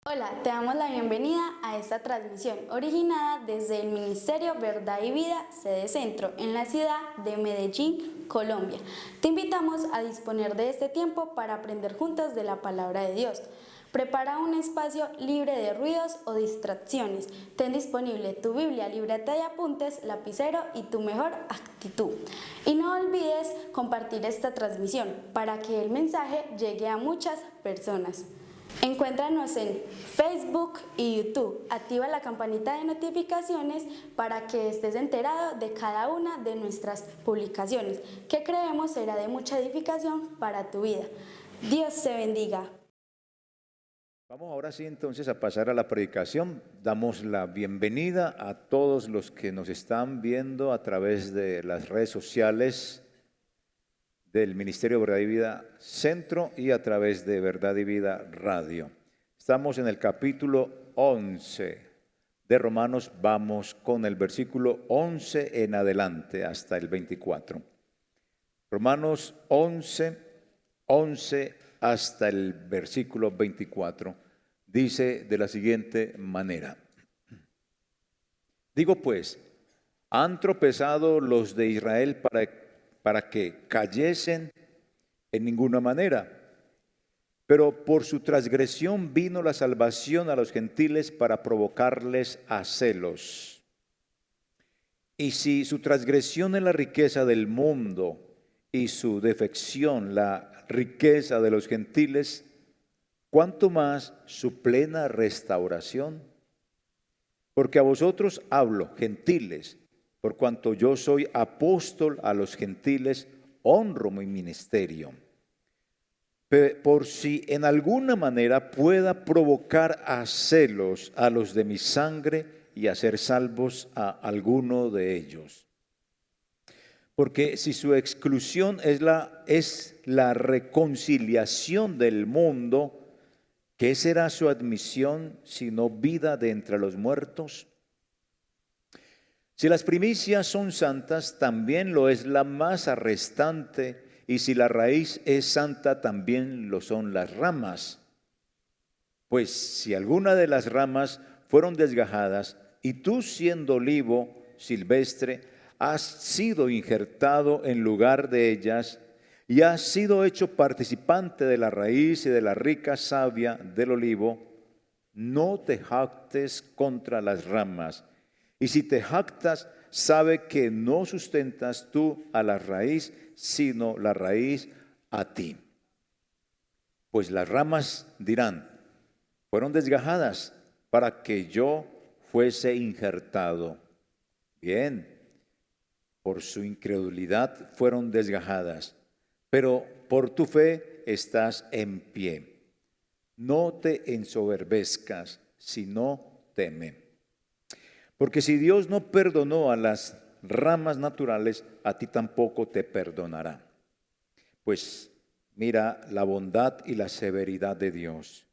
Hola, te damos la bienvenida a esta transmisión originada desde el Ministerio Verdad y Vida, sede Centro, en la ciudad de Medellín, Colombia. Te invitamos a disponer de este tiempo para aprender juntos de la palabra de Dios. Prepara un espacio libre de ruidos o distracciones. Ten disponible tu Biblia, libreta de apuntes, lapicero y tu mejor actitud. Y no olvides compartir esta transmisión para que el mensaje llegue a muchas personas. Encuéntranos en Facebook y YouTube. Activa la campanita de notificaciones para que estés enterado de cada una de nuestras publicaciones, que creemos será de mucha edificación para tu vida. Dios te bendiga. Vamos ahora sí entonces a pasar a la predicación. Damos la bienvenida a todos los que nos están viendo a través de las redes sociales del Ministerio Verdad y Vida Centro y a través de Verdad y Vida Radio. Estamos en el capítulo 11 de Romanos. Vamos con el versículo 11 en adelante hasta el 24. Romanos 11 hasta el versículo 24, dice de la siguiente manera: Digo pues, ¿han tropezado los de Israel para que cayesen? En ninguna manera. Pero por su transgresión vino la salvación a los gentiles para provocarles a celos. Y si su transgresión es la riqueza del mundo y su defección la riqueza de los gentiles, ¿cuánto más su plena restauración? Porque a vosotros hablo, gentiles, por cuanto yo soy apóstol a los gentiles, honro mi ministerio. Por si en alguna manera pueda provocar a celos a los de mi sangre y hacer salvos a alguno de ellos. Porque si su exclusión es la reconciliación del mundo, ¿qué será su admisión sino vida de entre los muertos? Si las primicias son santas, también lo es la masa restante, y si la raíz es santa, también lo son las ramas. Pues si alguna de las ramas fueron desgajadas, y tú siendo olivo silvestre, has sido injertado en lugar de ellas, y has sido hecho participante de la raíz y de la rica savia del olivo, no te jactes contra las ramas. Y si te jactas, sabe que no sustentas tú a la raíz, sino la raíz a ti. Pues las ramas dirán, fueron desgajadas para que yo fuese injertado. Bien, por su incredulidad fueron desgajadas, pero por tu fe estás en pie. No te ensoberbezcas, sino teme. Porque si Dios no perdonó a las ramas naturales, a ti tampoco te perdonará. Pues mira la bondad y la severidad de Dios.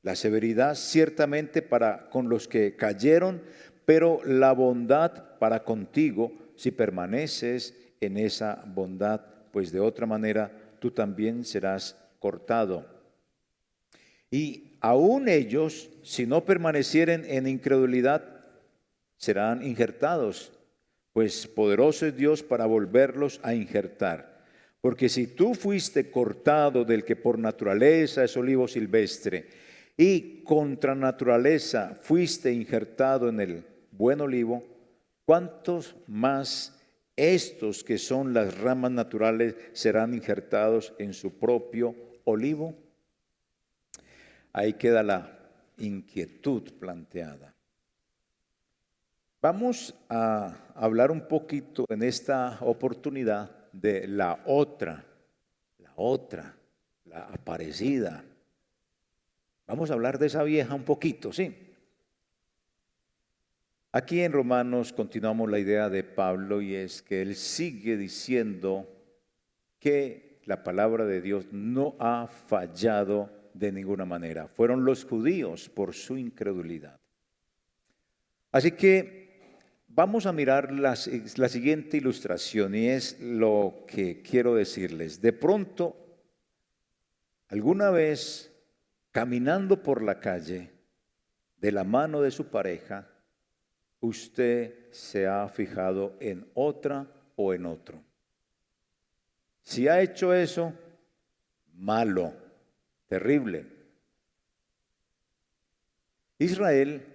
La severidad ciertamente para con los que cayeron, pero la bondad para contigo si permaneces en esa bondad, pues de otra manera tú también serás cortado. Y aún ellos, si no permanecieren en incredulidad, serán injertados, pues poderoso es Dios para volverlos a injertar. Porque si tú fuiste cortado del que por naturaleza es olivo silvestre, y contra naturaleza fuiste injertado en el buen olivo, ¿cuántos más estos que son las ramas naturales serán injertados en su propio olivo? Ahí queda la inquietud planteada. Vamos a hablar un poquito en esta oportunidad de la otra, la aparecida. Vamos a hablar de esa vieja un poquito, ¿sí? Aquí en Romanos continuamos la idea de Pablo, y es que él sigue diciendo que la palabra de Dios no ha fallado de ninguna manera. Fueron los judíos por su incredulidad. Así que vamos a mirar la siguiente ilustración, y es lo que quiero decirles. De pronto, ¿alguna vez caminando por la calle de la mano de su pareja, usted se ha fijado en otra o en otro. Si ha hecho eso, malo, terrible. Israel,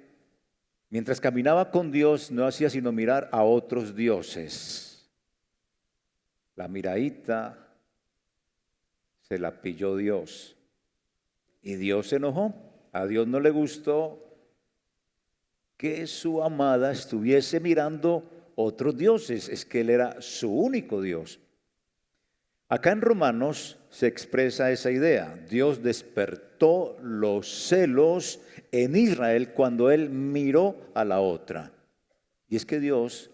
mientras caminaba con Dios, no hacía sino mirar a otros dioses. La miradita se la pilló Dios y Dios se enojó. A Dios no le gustó que su amada estuviese mirando otros dioses. Es que Él era su único Dios. Acá en Romanos se expresa esa idea. Dios despertó los celos en Israel cuando Él miró a la otra. Y es que Dios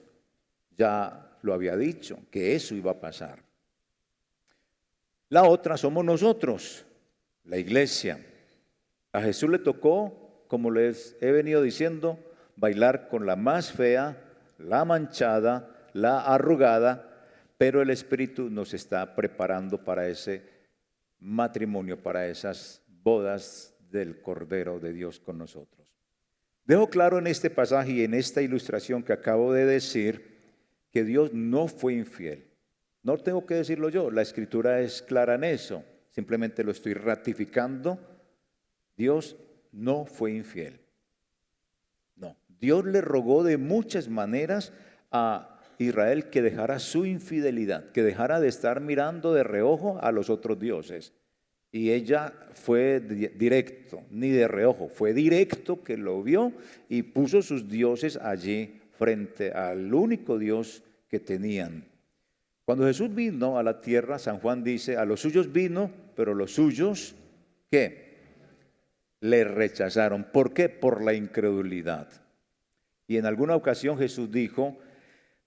ya lo había dicho, que eso iba a pasar. La otra somos nosotros, la iglesia. A Jesús le tocó, como les he venido diciendo, bailar con la más fea, la manchada, la arrugada, pero el Espíritu nos está preparando para ese matrimonio, para esas bodas del Cordero de Dios con nosotros. Dejo claro en este pasaje y en esta ilustración que acabo de decir que Dios no fue infiel. No tengo que decirlo yo, la Escritura es clara en eso, simplemente lo estoy ratificando. Dios no fue infiel. No, Dios le rogó de muchas maneras a Israel que dejara su infidelidad, que dejara de estar mirando de reojo a los otros dioses. Y ella fue directo, ni de reojo, fue directo que lo vio y puso sus dioses allí frente al único Dios que tenían. Cuando Jesús vino a la tierra, San Juan dice, a los suyos vino, pero los suyos, ¿qué? Le rechazaron. ¿Por qué? Por la incredulidad. Y en alguna ocasión Jesús dijo,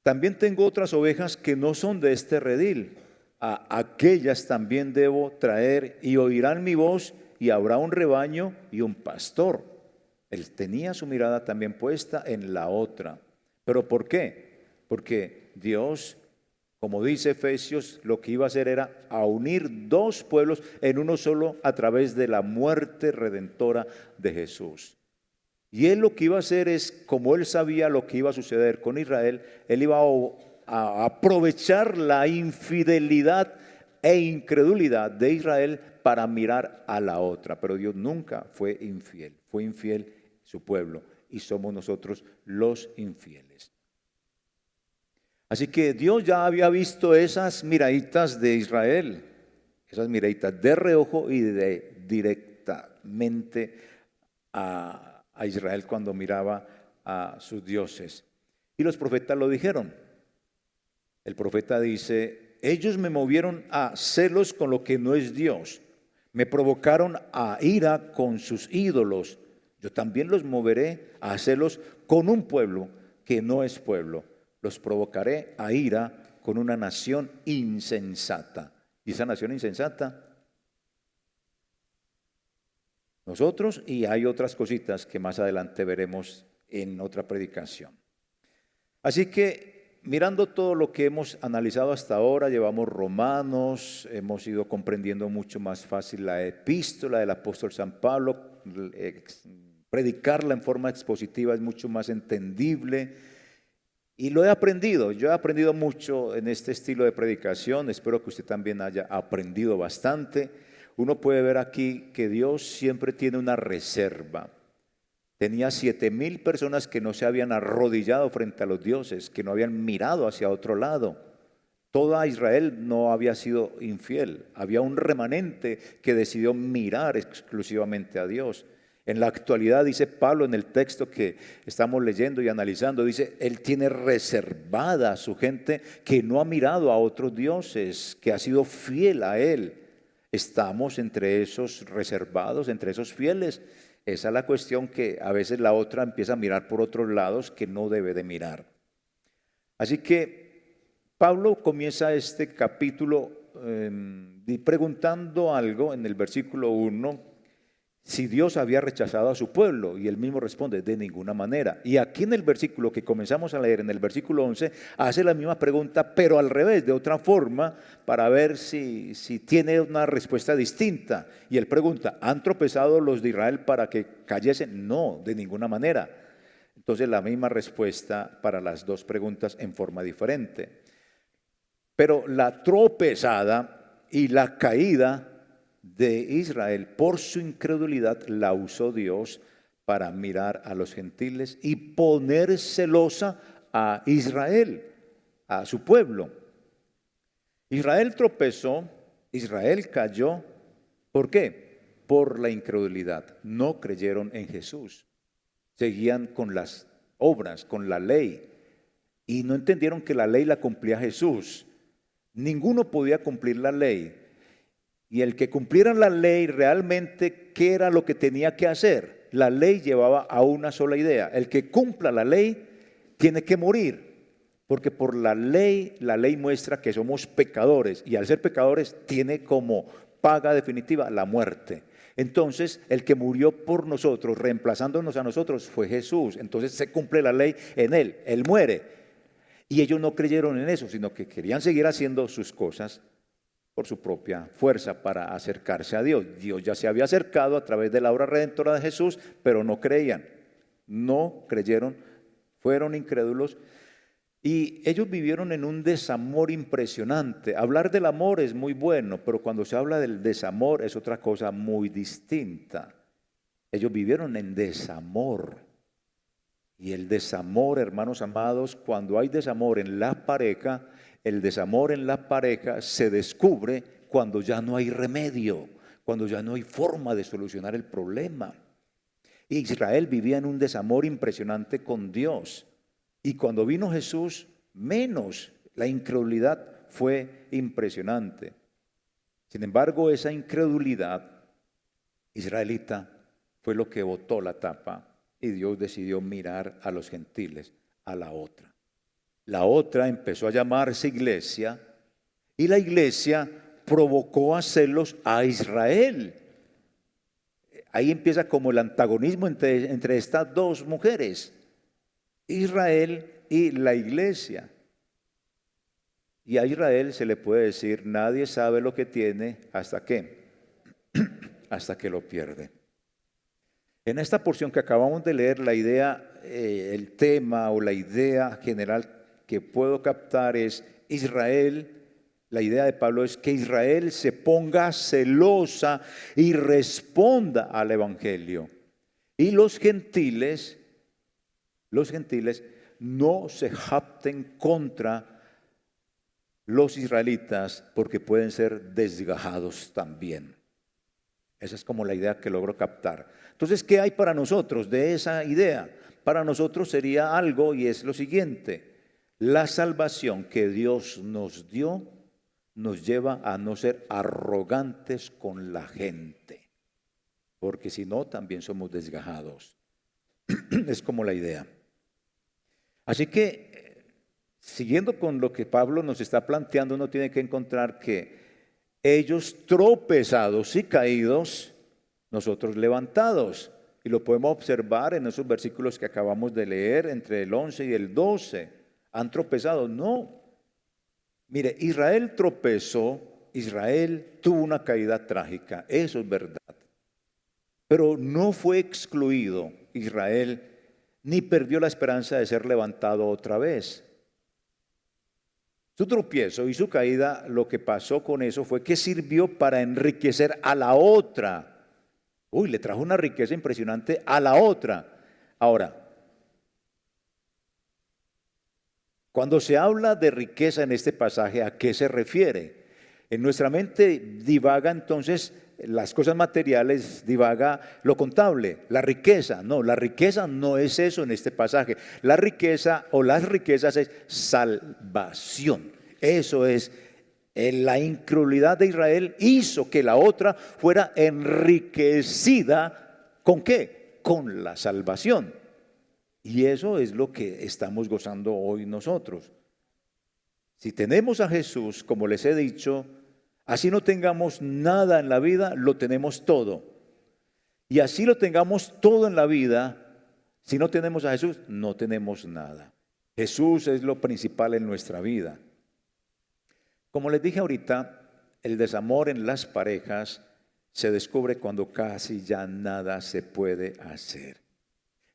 también tengo otras ovejas que no son de este redil. A aquellas también debo traer y oirán mi voz y habrá un rebaño y un pastor. Él tenía su mirada también puesta en la otra. ¿Pero por qué? Porque Dios, como dice Efesios, lo que iba a hacer era a unir dos pueblos en uno solo a través de la muerte redentora de Jesús. Y Él lo que iba a hacer es, como Él sabía lo que iba a suceder con Israel, Él iba a aprovechar la infidelidad e incredulidad de Israel para mirar a la otra. Pero Dios nunca fue infiel su pueblo y somos nosotros los infieles. Así que Dios ya había visto esas miraditas de Israel, esas miraditas de reojo y directamente a Israel cuando miraba a sus dioses. Y los profetas lo dijeron. El profeta dice, ellos me movieron a celos con lo que no es Dios. Me provocaron a ira con sus ídolos. Yo también los moveré a celos con un pueblo que no es pueblo. Los provocaré a ira con una nación insensata. ¿Y esa nación insensata? Nosotros, y hay otras cositas que más adelante veremos en otra predicación. Así que, mirando todo lo que hemos analizado hasta ahora, llevamos Romanos, hemos ido comprendiendo mucho más fácil la epístola del apóstol San Pablo, predicarla en forma expositiva es mucho más entendible, y lo he aprendido. Yo he aprendido mucho en este estilo de predicación, espero que usted también haya aprendido bastante. Uno puede ver aquí que Dios siempre tiene una reserva. Tenía 7,000 personas que no se habían arrodillado frente a los dioses, que no habían mirado hacia otro lado. Toda Israel no había sido infiel. Había un remanente que decidió mirar exclusivamente a Dios. En la actualidad, dice Pablo en el texto que estamos leyendo y analizando, dice, Él tiene reservada a su gente que no ha mirado a otros dioses, que ha sido fiel a Él. ¿Estamos entre esos reservados, entre esos fieles? Esa es la cuestión, que a veces la otra empieza a mirar por otros lados que no debe de mirar. Así que Pablo comienza este capítulo preguntando algo en el versículo 1. si Dios había rechazado a su pueblo, y él mismo responde, de ninguna manera. Y aquí en el versículo que comenzamos a leer, en el versículo 11, hace la misma pregunta, pero al revés, de otra forma, para ver si tiene una respuesta distinta. Y él pregunta, ¿han tropezado los de Israel para que cayesen? No, de ninguna manera. Entonces la misma respuesta para las dos preguntas en forma diferente. Pero la tropezada y la caída de Israel por su incredulidad la usó Dios para mirar a los gentiles y poner celosa a Israel, a su pueblo. Israel tropezó, Israel cayó. ¿Por qué? Por la incredulidad. No creyeron en Jesús. Seguían con las obras, con la ley, y no entendieron que la ley la cumplía Jesús. Ninguno podía cumplir la ley. Y el que cumpliera la ley realmente, ¿qué era lo que tenía que hacer? La ley llevaba a una sola idea. El que cumpla la ley tiene que morir. Porque por la ley muestra que somos pecadores. Y al ser pecadores tiene como paga definitiva la muerte. Entonces, el que murió por nosotros, reemplazándonos a nosotros, fue Jesús. Entonces se cumple la ley en él. Él muere. Y ellos no creyeron en eso, sino que querían seguir haciendo sus cosas por su propia fuerza para acercarse a Dios. Dios ya se había acercado a través de la obra redentora de Jesús, pero no creían, no creyeron, fueron incrédulos y ellos vivieron en un desamor impresionante. Hablar del amor es muy bueno, pero cuando se habla del desamor es otra cosa muy distinta. Ellos vivieron en desamor. Y el desamor, hermanos amados, cuando hay desamor en la pareja, el desamor en la pareja se descubre cuando ya no hay remedio, cuando ya no hay forma de solucionar el problema. Israel vivía en un desamor impresionante con Dios. Y cuando vino Jesús, menos. La incredulidad fue impresionante. Sin embargo, esa incredulidad israelita fue lo que botó la tapa y Dios decidió mirar a los gentiles, a la otra. La otra empezó a llamarse iglesia y la iglesia provocó a celos a Israel. Ahí empieza como el antagonismo entre estas dos mujeres, Israel y la iglesia. Y a Israel se le puede decir, nadie sabe lo que tiene hasta que, hasta que lo pierde. En esta porción que acabamos de leer, la idea, el tema o la idea general que puedo captar es Israel. La idea de Pablo es que Israel se ponga celosa y responda al evangelio. Y los gentiles no se jacten contra los israelitas porque pueden ser desgajados también. Esa es como la idea que logro captar. Entonces, ¿qué hay para nosotros de esa idea? Para nosotros sería algo y es lo siguiente. La salvación que Dios nos dio nos lleva a no ser arrogantes con la gente. Porque si no, también somos desgajados. Es como la idea. Así que, siguiendo con lo que Pablo nos está planteando, uno tiene que encontrar que ellos tropezados y caídos, nosotros levantados. Y lo podemos observar en esos versículos que acabamos de leer, entre el 11 y el 12. ¿Han tropezado? No. Mire, Israel tropezó, Israel tuvo una caída trágica, eso es verdad. Pero no fue excluido Israel, ni perdió la esperanza de ser levantado otra vez. Su tropiezo y su caída, lo que pasó con eso fue que sirvió para enriquecer a la otra. Le trajo una riqueza impresionante a la otra. Ahora, cuando se habla de riqueza en este pasaje, ¿a qué se refiere? En nuestra mente divaga entonces las cosas materiales, divaga lo contable, la riqueza. No, la riqueza no es eso en este pasaje. La riqueza o las riquezas es salvación. Eso es, la incredulidad de Israel hizo que la otra fuera enriquecida. ¿Con qué? Con la salvación. Y eso es lo que estamos gozando hoy nosotros. Si tenemos a Jesús, como les he dicho, así no tengamos nada en la vida, lo tenemos todo. Y así lo tengamos todo en la vida, si no tenemos a Jesús, no tenemos nada. Jesús es lo principal en nuestra vida. Como les dije ahorita, el desamor en las parejas se descubre cuando casi ya nada se puede hacer.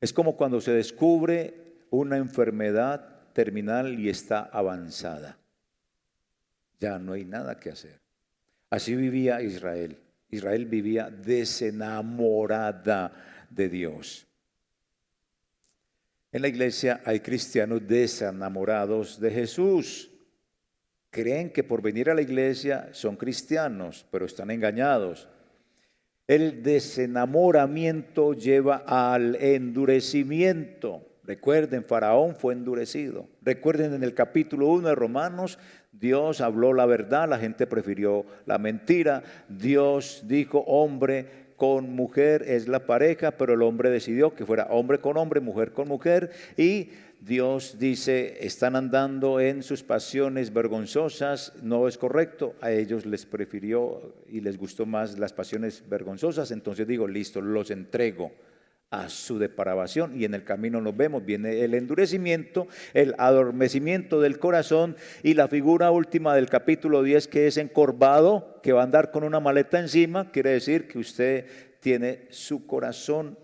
Es como cuando se descubre una enfermedad terminal y está avanzada. Ya no hay nada que hacer. Así vivía Israel. Israel vivía desenamorada de Dios. En la iglesia hay cristianos desenamorados de Jesús. Creen que por venir a la iglesia son cristianos, pero están engañados. El desenamoramiento lleva al endurecimiento. Recuerden, Faraón fue endurecido. Recuerden, en el capítulo 1 de Romanos, Dios habló la verdad, la gente prefirió la mentira. Dios dijo, hombre con mujer es la pareja, pero el hombre decidió que fuera hombre con hombre, mujer con mujer. Y Dios dice, están andando en sus pasiones vergonzosas, no es correcto. A ellos les prefirió y les gustó más las pasiones vergonzosas. Entonces digo, listo, los entrego a su depravación, y en el camino nos vemos, viene el endurecimiento, el adormecimiento del corazón, y la figura última del capítulo 10, que es encorvado, que va a andar con una maleta encima, quiere decir que usted tiene su corazón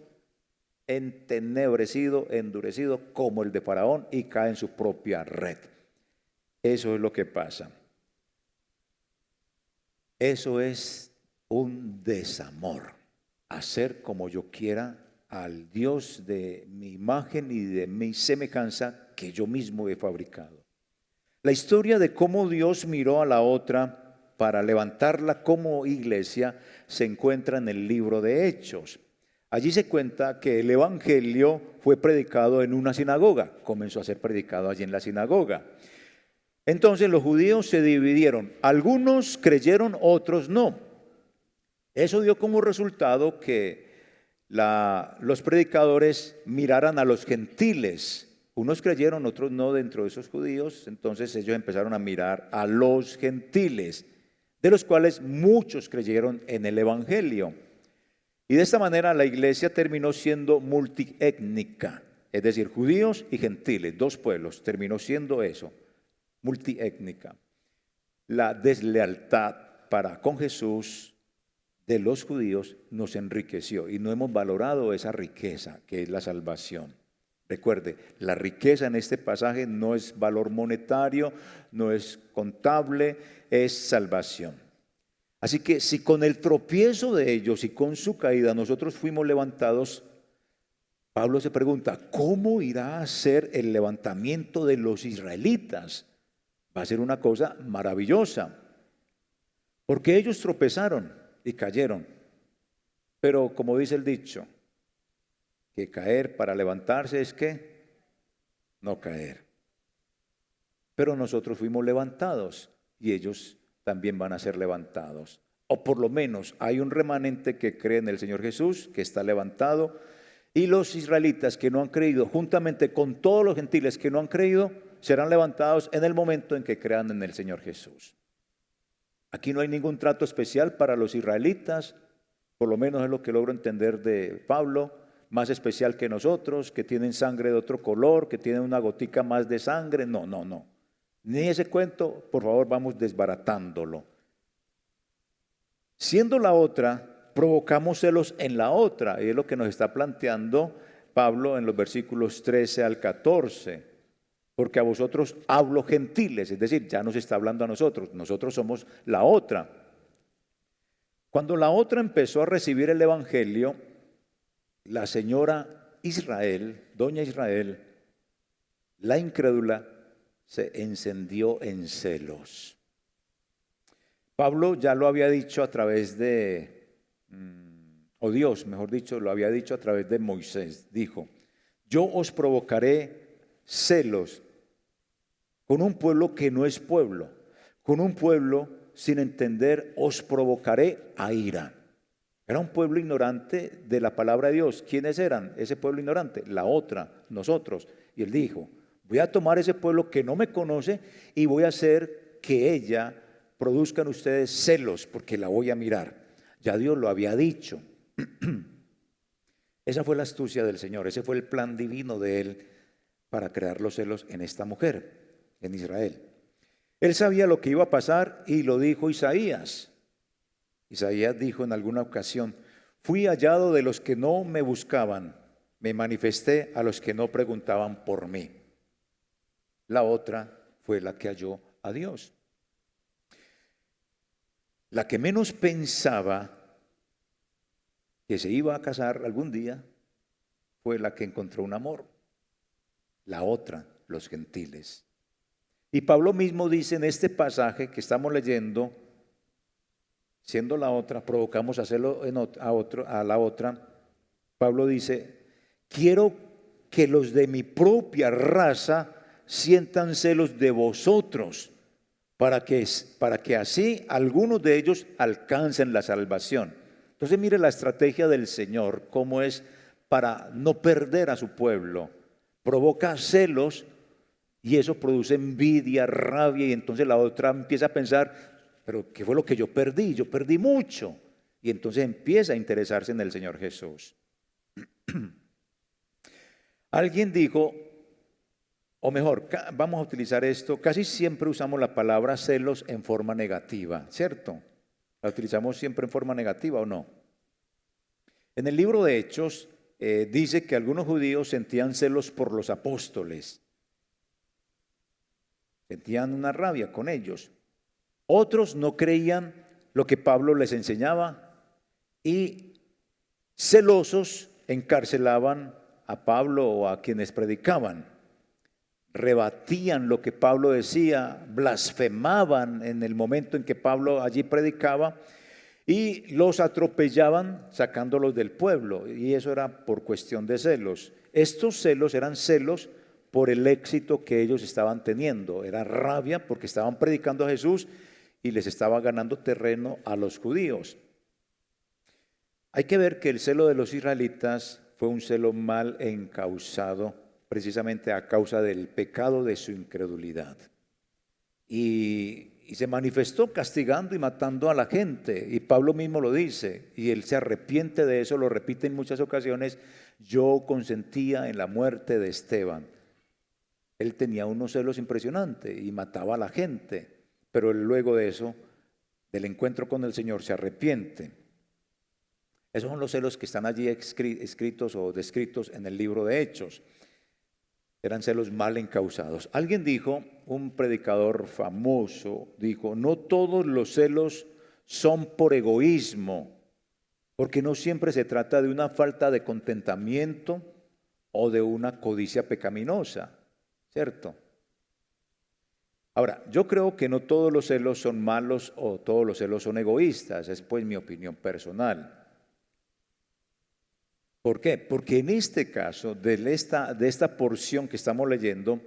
entenebrecido, endurecido como el de Faraón, y cae en su propia red. Eso es lo que pasa. Eso es un desamor, hacer como yo quiera al Dios de mi imagen y de mi semejanza que yo mismo he fabricado. La historia de cómo Dios miró a la otra para levantarla como iglesia se encuentra en el libro de Hechos. Allí se cuenta que el evangelio fue predicado en una sinagoga, comenzó a ser predicado allí en la sinagoga. Entonces los judíos se dividieron, algunos creyeron, otros no. Eso dio como resultado que los predicadores miraran a los gentiles. Unos creyeron, otros no dentro de esos judíos. Entonces ellos empezaron a mirar a los gentiles, de los cuales muchos creyeron en el evangelio. Y de esta manera la iglesia terminó siendo multiétnica, es decir, judíos y gentiles, dos pueblos, terminó siendo eso, multiétnica. La deslealtad para con Jesús de los judíos nos enriqueció y no hemos valorado esa riqueza que es la salvación. Recuerde, la riqueza en este pasaje no es valor monetario, no es contable, es salvación. Así que si con el tropiezo de ellos y con su caída nosotros fuimos levantados, Pablo se pregunta, ¿cómo irá a ser el levantamiento de los israelitas? Va a ser una cosa maravillosa, porque ellos tropezaron y cayeron. Pero como dice el dicho, que caer para levantarse es que no caer. Pero nosotros fuimos levantados y ellos también van a ser levantados. O por lo menos hay un remanente que cree en el Señor Jesús, que está levantado, y los israelitas que no han creído, juntamente con todos los gentiles que no han creído, serán levantados en el momento en que crean en el Señor Jesús. Aquí no hay ningún trato especial para los israelitas, por lo menos es lo que logro entender de Pablo, más especial que nosotros, que tienen sangre de otro color, que tienen una gotica más de sangre. No. Ni ese cuento, por favor, vamos desbaratándolo. Siendo la otra, provocamos celos en la otra, y es lo que nos está planteando Pablo en los versículos 13 al 14. Porque a vosotros hablo gentiles, es decir, ya nos está hablando a nosotros somos la otra. Cuando la otra empezó a recibir el evangelio, la señora Israel, doña Israel, la incrédula, se encendió en celos. Pablo ya lo había dicho a través de, o Dios, mejor dicho, lo había dicho a través de Moisés. Dijo, yo os provocaré celos con un pueblo que no es pueblo, con un pueblo sin entender, os provocaré a ira. Era un pueblo ignorante de la palabra de Dios. ¿Quiénes eran ese pueblo ignorante? La otra, nosotros. Y él dijo, voy a tomar ese pueblo que no me conoce y voy a hacer que ella produzcan ustedes celos, porque la voy a mirar. Ya Dios lo había dicho. Esa fue la astucia del Señor, ese fue el plan divino de Él para crear los celos en esta mujer, en Israel. Él sabía lo que iba a pasar y lo dijo Isaías. Isaías dijo en alguna ocasión: fui hallado de los que no me buscaban, me manifesté a los que no preguntaban por mí. La otra fue la que halló a Dios. La que menos pensaba que se iba a casar algún día fue la que encontró un amor. La otra, los gentiles. Y Pablo mismo dice en este pasaje que estamos leyendo, siendo la otra, provocamos a hacerlo a la otra. Pablo dice: quiero que los de mi propia raza sientan celos de vosotros, para que así algunos de ellos alcancen la salvación. Entonces mire la estrategia del Señor, cómo es para no perder a su pueblo. Provoca celos y eso produce envidia, rabia, y entonces la otra empieza a pensar: pero ¿qué fue lo que yo perdí? Yo perdí mucho. Y entonces empieza a interesarse en el Señor Jesús. Alguien dijo, o mejor, vamos a utilizar esto, casi siempre usamos la palabra celos en forma negativa, ¿cierto? ¿La utilizamos siempre en forma negativa o no? En el libro de Hechos dice que algunos judíos sentían celos por los apóstoles. Sentían una rabia con ellos. Otros no creían lo que Pablo les enseñaba y celosos encarcelaban a Pablo o a quienes predicaban. Rebatían lo que Pablo decía, blasfemaban en el momento en que Pablo allí predicaba y los atropellaban sacándolos del pueblo, y eso era por cuestión de celos. Estos celos eran celos por el éxito que ellos estaban teniendo, era rabia porque estaban predicando a Jesús y les estaba ganando terreno a los judíos. Hay que ver que el celo de los israelitas fue un celo mal encausado, precisamente a causa del pecado de su incredulidad. Y se manifestó castigando y matando a la gente. Y Pablo mismo lo dice, y él se arrepiente de eso, lo repite en muchas ocasiones: yo consentía en la muerte de Esteban. Él tenía unos celos impresionantes y mataba a la gente, pero él luego de eso, del encuentro con el Señor, se arrepiente. Esos son los celos que están allí escritos o descritos en el libro de Hechos. Eran celos mal encausados. Alguien dijo, un predicador famoso, dijo: no todos los celos son por egoísmo, porque no siempre se trata de una falta de contentamiento o de una codicia pecaminosa, ¿cierto? Ahora, yo creo que no todos los celos son malos o todos los celos son egoístas, es pues mi opinión personal. ¿Por qué? Porque en este caso, de esta porción que estamos leyendo,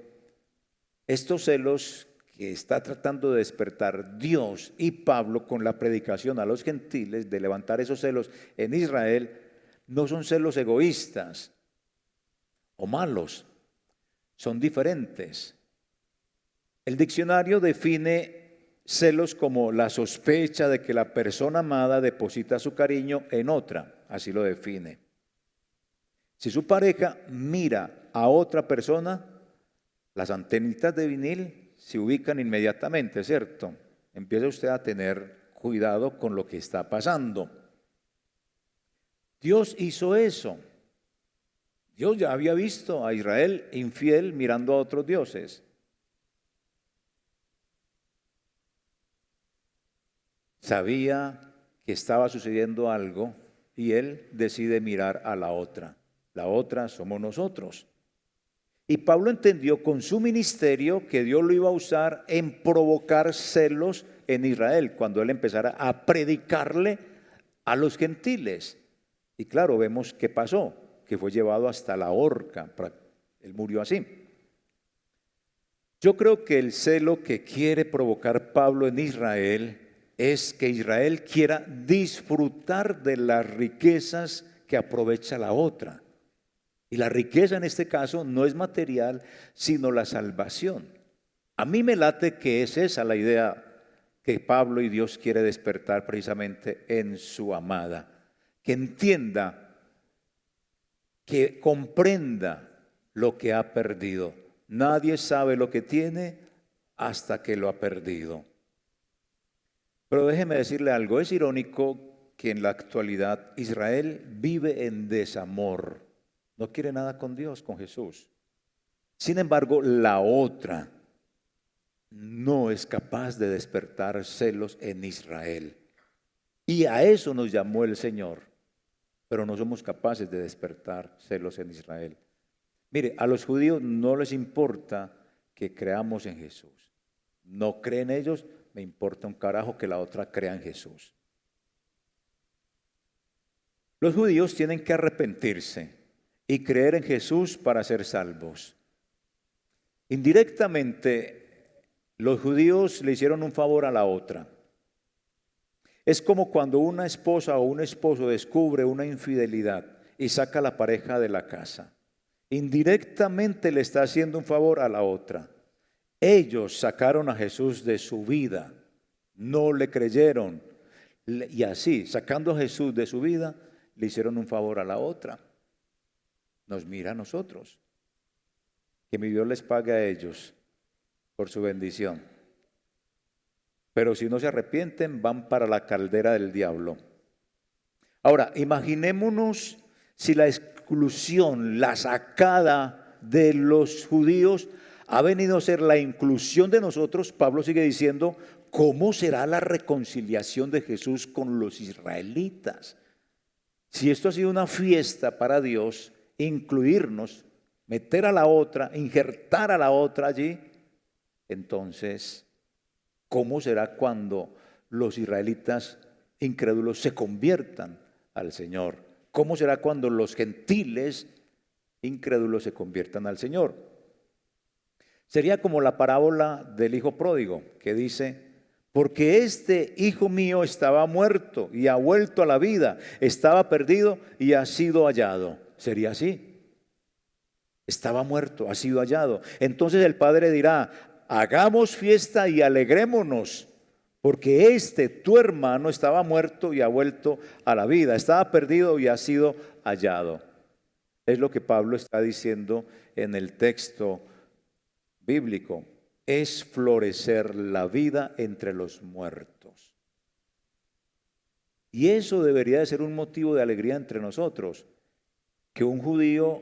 estos celos que está tratando de despertar Dios y Pablo con la predicación a los gentiles, de levantar esos celos en Israel, no son celos egoístas o malos, son diferentes. El diccionario define celos como la sospecha de que la persona amada deposita su cariño en otra, así lo define. Si su pareja mira a otra persona, las antenitas de vinil se ubican inmediatamente, ¿cierto? Empieza usted a tener cuidado con lo que está pasando. Dios hizo eso. Dios ya había visto a Israel infiel mirando a otros dioses. Sabía que estaba sucediendo algo y él decide mirar a la otra. La otra somos nosotros. Y Pablo entendió con su ministerio que Dios lo iba a usar en provocar celos en Israel, cuando él empezara a predicarle a los gentiles. Y claro, vemos qué pasó, que fue llevado hasta la horca. Él murió así. Yo creo que el celo que quiere provocar Pablo en Israel es que Israel quiera disfrutar de las riquezas que aprovecha la otra. Y la riqueza en este caso no es material, sino la salvación. A mí me late que es esa la idea que Pablo y Dios quiere despertar precisamente en su amada. Que entienda que comprenda lo que ha perdido. Nadie sabe lo que tiene hasta que lo ha perdido. Pero déjeme decirle algo, es irónico que en la actualidad Israel vive en desamor, no quiere nada con Dios, con Jesús. Sin embargo, la otra no es capaz de despertar celos en Israel. Y a eso nos llamó el Señor, pero no somos capaces de despertar celos en Israel. Mire, a los judíos no les importa que creamos en Jesús. No creen ellos, me importa un carajo que la otra crea en Jesús. Los judíos tienen que arrepentirse y creer en Jesús para ser salvos. Indirectamente, los judíos le hicieron un favor a la otra. Es como cuando una esposa o un esposo descubre una infidelidad y saca a la pareja de la casa. Indirectamente le está haciendo un favor a la otra. Ellos sacaron a Jesús de su vida, no le creyeron. Y así, sacando a Jesús de su vida, le hicieron un favor a la otra. Nos mira a nosotros. Que mi Dios les pague a ellos por su bendición. Pero si no se arrepienten, van para la caldera del diablo. Ahora, imaginémonos si la exclusión, la sacada de los judíos ha venido a ser la inclusión de nosotros. Pablo sigue diciendo, ¿cómo será la reconciliación de Jesús con los israelitas? Si esto ha sido una fiesta para Dios, incluirnos, meter a la otra, injertar a la otra allí, entonces, ¿cómo será cuando los israelitas incrédulos se conviertan al Señor? ¿Cómo será cuando los gentiles incrédulos se conviertan al Señor? Sería como la parábola del hijo pródigo, que dice, porque este hijo mío estaba muerto y ha vuelto a la vida, estaba perdido y ha sido hallado. Sería así. Estaba muerto, ha sido hallado. Entonces el padre dirá, hagamos fiesta y alegrémonos, porque tu hermano, estaba muerto y ha vuelto a la vida, estaba perdido y ha sido hallado. Es lo que Pablo está diciendo en el texto bíblico. Es florecer la vida entre los muertos. Y eso debería de ser un motivo de alegría entre nosotros. Que un judío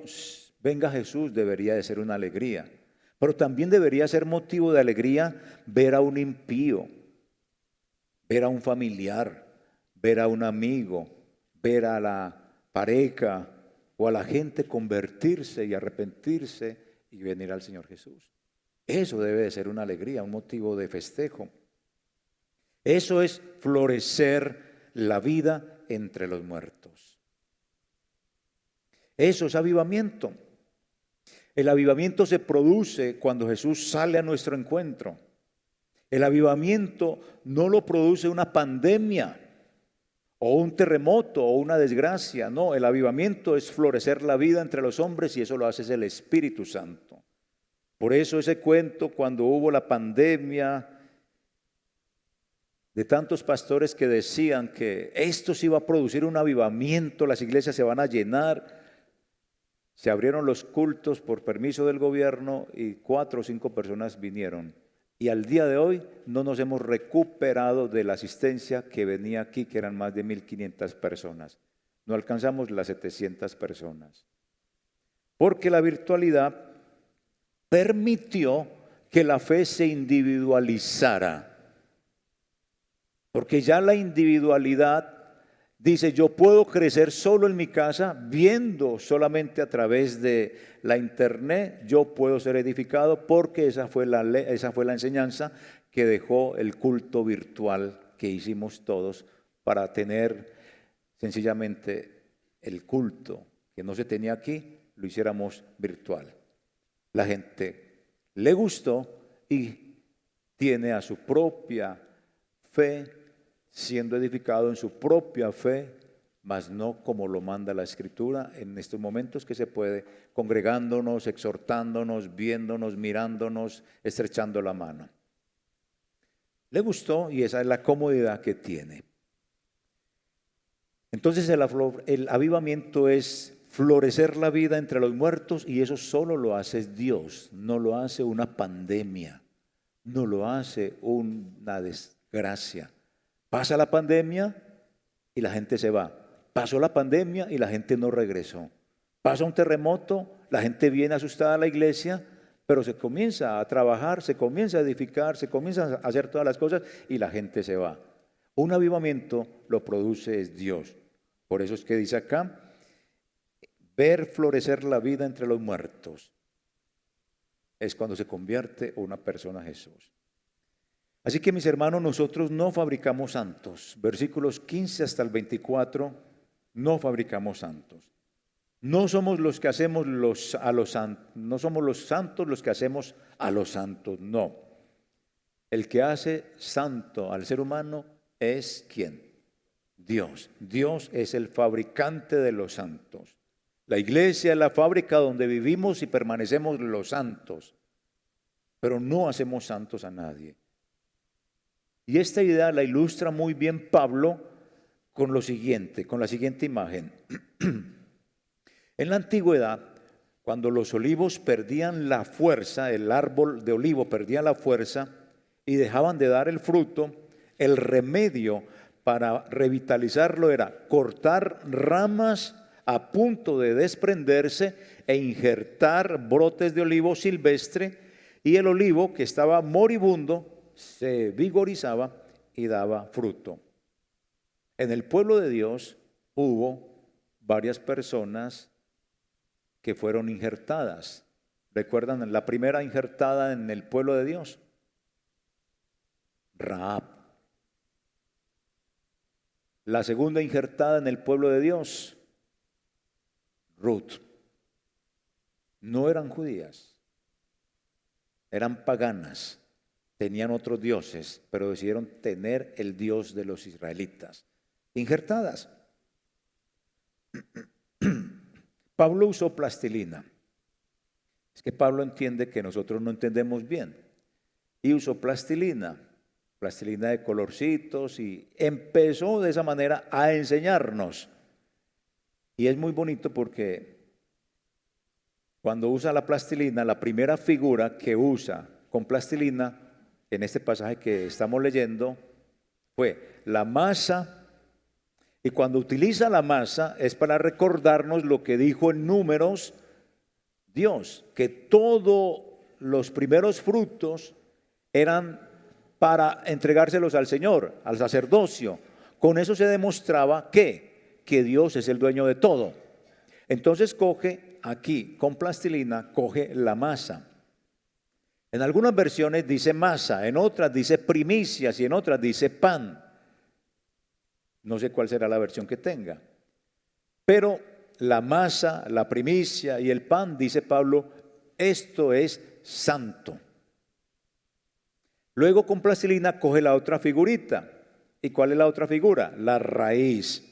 venga a Jesús debería de ser una alegría. Pero también debería ser motivo de alegría ver a un impío, ver a un familiar, ver a un amigo, ver a la pareja o a la gente convertirse y arrepentirse y venir al Señor Jesús. Eso debe de ser una alegría, un motivo de festejo. Eso es florecer la vida entre los muertos. Eso es avivamiento. El avivamiento se produce cuando Jesús sale a nuestro encuentro. El avivamiento no lo produce una pandemia o un terremoto o una desgracia. No, el avivamiento es florecer la vida entre los hombres y eso lo hace el Espíritu Santo. Por eso ese cuento cuando hubo la pandemia de tantos pastores que decían que esto se iba a producir un avivamiento, las iglesias se van a llenar. Se abrieron los cultos por permiso del gobierno y 4 o 5 personas vinieron. Y al día de hoy no nos hemos recuperado de la asistencia que venía aquí, que eran más de 1,500 personas. No alcanzamos las 700 personas. Porque la virtualidad permitió que la fe se individualizara. Porque ya la individualidad dice, yo puedo crecer solo en mi casa, viendo solamente a través de la internet, yo puedo ser edificado, porque esa fue la enseñanza que dejó el culto virtual que hicimos todos para tener sencillamente el culto que no se tenía aquí, lo hiciéramos virtual. La gente le gustó y tiene a su propia fe siendo edificado en su propia fe, mas no como lo manda la Escritura en estos momentos que se puede, congregándonos, exhortándonos, viéndonos, mirándonos, estrechando la mano. Le gustó y esa es la comodidad que tiene. Entonces el avivamiento es florecer la vida entre los muertos, y eso solo lo hace Dios, no lo hace una pandemia, no lo hace una desgracia. Pasa la pandemia y la gente se va. Pasó la pandemia y la gente no regresó. Pasa un terremoto, la gente viene asustada a la iglesia, pero se comienza a trabajar, se comienza a edificar, se comienza a hacer todas las cosas y la gente se va. Un avivamiento lo produce es Dios. Por eso es que dice acá, ver florecer la vida entre los muertos. Es cuando se convierte una persona a Jesús. Así que mis hermanos, nosotros no fabricamos santos. Versículos 15 hasta el 24, no fabricamos santos. No somos los que hacemos no somos los santos los que hacemos a los santos, no. El que hace santo al ser humano es ¿quién? Dios. Dios es el fabricante de los santos. La iglesia es la fábrica donde vivimos y permanecemos los santos, pero no hacemos santos a nadie. Y esta idea la ilustra muy bien Pablo con la siguiente imagen. En la antigüedad, cuando los olivos perdían la fuerza, el árbol de olivo perdía la fuerza y dejaban de dar el fruto, el remedio para revitalizarlo era cortar ramas a punto de desprenderse e injertar brotes de olivo silvestre, y el olivo que estaba moribundo se vigorizaba y daba fruto. En el pueblo de Dios hubo varias personas que fueron injertadas. ¿Recuerdan la primera injertada en el pueblo de Dios? Rahab. La segunda injertada en el pueblo de Dios, Ruth. No eran judías, eran paganas, tenían otros dioses, pero decidieron tener el Dios de los israelitas. Injertadas. Pablo usó plastilina. Es que Pablo entiende que nosotros no entendemos bien. Y usó plastilina de colorcitos, y empezó de esa manera a enseñarnos. Y es muy bonito porque cuando usa la plastilina, la primera figura que usa con plastilina en este pasaje que estamos leyendo fue la masa. Y cuando utiliza la masa es para recordarnos lo que dijo en Números Dios, que todos los primeros frutos eran para entregárselos al Señor, al sacerdocio. Con eso se demostraba que Dios es el dueño de todo. Entonces coge aquí, con plastilina, coge la masa. En algunas versiones dice masa, en otras dice primicias y en otras dice pan. No sé cuál será la versión que tenga. Pero la masa, la primicia y el pan, dice Pablo, esto es santo. Luego con plastilina coge la otra figurita. ¿Y cuál es la otra figura? La raíz.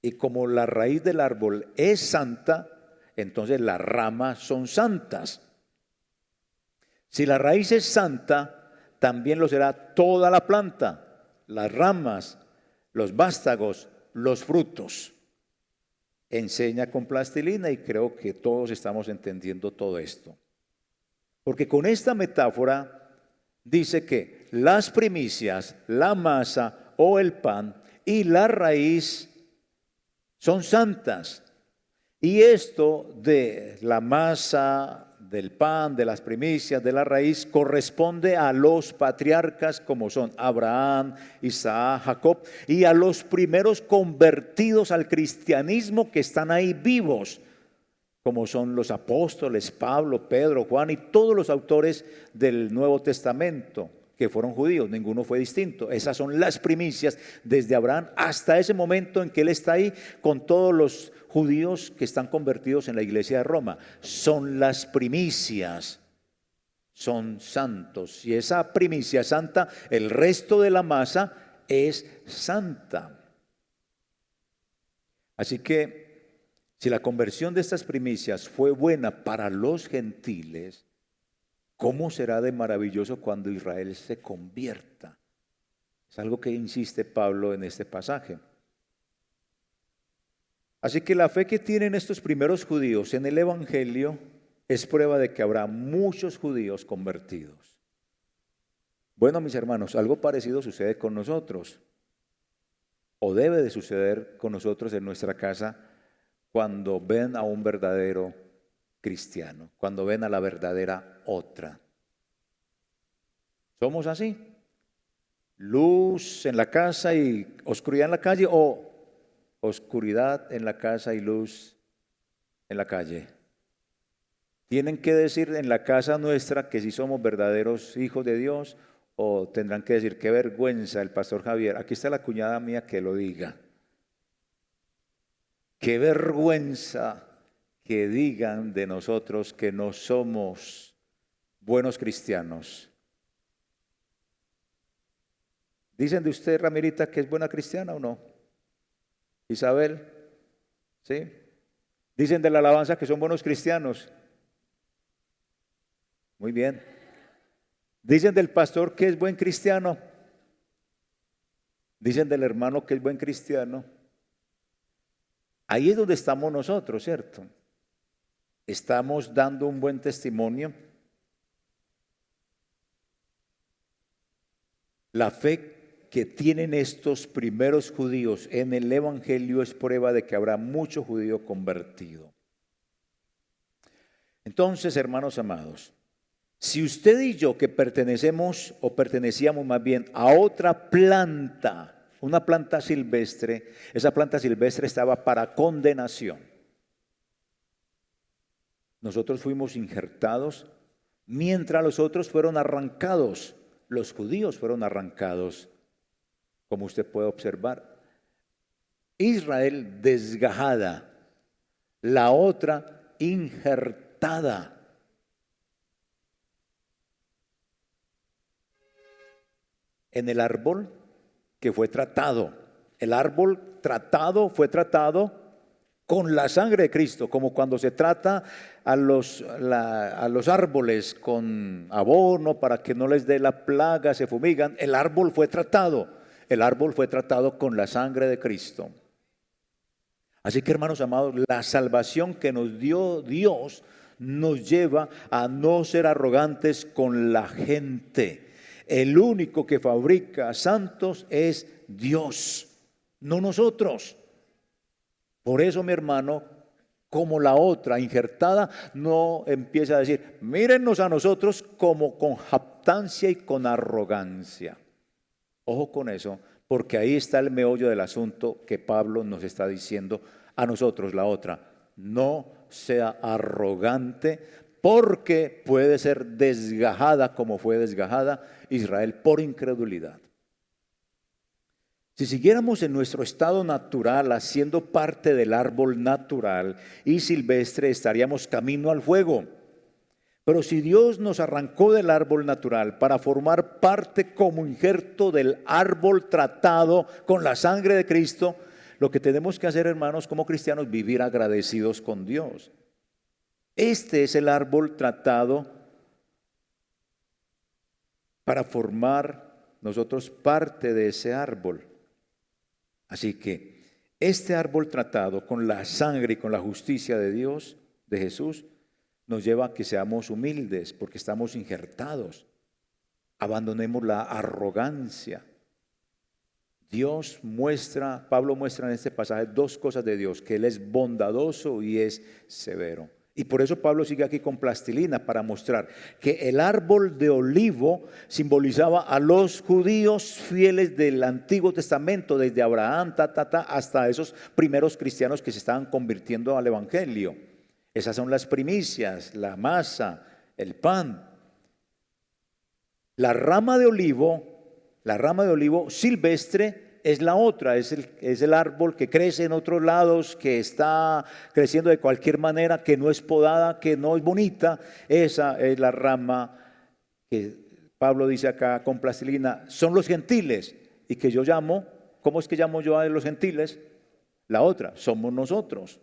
Y como la raíz del árbol es santa, entonces las ramas son santas. Si la raíz es santa, también lo será toda la planta. Las ramas, los vástagos, los frutos. Enseña con plastilina y creo que todos estamos entendiendo todo esto. Porque con esta metáfora dice que las primicias, la masa o el pan y la raíz son santas. Y esto de la masa, del pan, de las primicias, de la raíz, corresponde a los patriarcas como son Abraham, Isaac, Jacob, y a los primeros convertidos al cristianismo que están ahí vivos, como son los apóstoles, Pablo, Pedro, Juan y todos los autores del Nuevo Testamento que fueron judíos, ninguno fue distinto. Esas son las primicias desde Abraham hasta ese momento en que él está ahí con todos los judíos que están convertidos en la iglesia de Roma. Son las primicias, son santos. Y esa primicia santa, el resto de la masa es santa. Así que si la conversión de estas primicias fue buena para los gentiles, ¿cómo será de maravilloso cuando Israel se convierta? Es algo que insiste Pablo en este pasaje. Así que la fe que tienen estos primeros judíos en el Evangelio es prueba de que habrá muchos judíos convertidos. Bueno, mis hermanos, algo parecido sucede con nosotros, o debe de suceder con nosotros en nuestra casa cuando ven a un verdadero cristiano, cuando ven a la verdadera otra. ¿Somos así? ¿Luz en la casa y oscuridad en la calle, o oscuridad en la casa y luz en la calle? ¿Tienen que decir en la casa nuestra que si somos verdaderos hijos de Dios, o tendrán que decir qué vergüenza el pastor Javier? Aquí está la cuñada mía que lo diga. Qué vergüenza que digan de nosotros que no somos buenos cristianos. ¿Dicen de usted, Ramirita, que es buena cristiana o no? Isabel, ¿sí? ¿Dicen de la alabanza que son buenos cristianos? Muy bien. ¿Dicen del pastor que es buen cristiano? ¿Dicen del hermano que es buen cristiano? Ahí es donde estamos nosotros, ¿cierto? ¿Estamos dando un buen testimonio? La fe que tienen estos primeros judíos en el Evangelio es prueba de que habrá mucho judío convertido. Entonces, hermanos amados, si usted y yo que pertenecemos, o pertenecíamos más bien, a otra planta, una planta silvestre, esa planta silvestre estaba para condenación. Nosotros fuimos injertados, mientras los otros fueron arrancados. Los judíos fueron arrancados, como usted puede observar. Israel desgajada, la otra injertada. En el árbol que fue tratado, el árbol tratado fue tratado con la sangre de Cristo, como cuando se trata a los árboles con abono para que no les dé la plaga, se fumigan. El árbol fue tratado con la sangre de Cristo. Así que, hermanos amados, la salvación que nos dio Dios nos lleva a no ser arrogantes con la gente. El único que fabrica santos es Dios, no nosotros. Por eso, mi hermano, como la otra injertada, no empieza a decir, mírennos a nosotros, como con jactancia y con arrogancia. Ojo con eso, porque ahí está el meollo del asunto que Pablo nos está diciendo a nosotros, la otra. No sea arrogante, porque puede ser desgajada como fue desgajada Israel por incredulidad. Si siguiéramos en nuestro estado natural, haciendo parte del árbol natural y silvestre, estaríamos camino al fuego. Pero si Dios nos arrancó del árbol natural para formar parte como injerto del árbol tratado con la sangre de Cristo, lo que tenemos que hacer, hermanos, como cristianos, vivir agradecidos con Dios. Este es el árbol tratado para formar nosotros parte de ese árbol. Así que este árbol tratado con la sangre y con la justicia de Dios, de Jesús, nos lleva a que seamos humildes porque estamos injertados. Abandonemos la arrogancia. Pablo muestra en este pasaje dos cosas de Dios, que Él es bondadoso y es severo. Y por eso Pablo sigue aquí con plastilina para mostrar que el árbol de olivo simbolizaba a los judíos fieles del Antiguo Testamento, desde Abraham, hasta esos primeros cristianos que se estaban convirtiendo al Evangelio. Esas son las primicias, la masa, el pan. La rama de olivo silvestre es la otra, es el árbol que crece en otros lados, que está creciendo de cualquier manera, que no es podada, que no es bonita. Esa es la rama que Pablo dice acá con plastilina, son los gentiles, y que yo llamo, ¿cómo es que llamo yo a los gentiles? La otra, somos nosotros.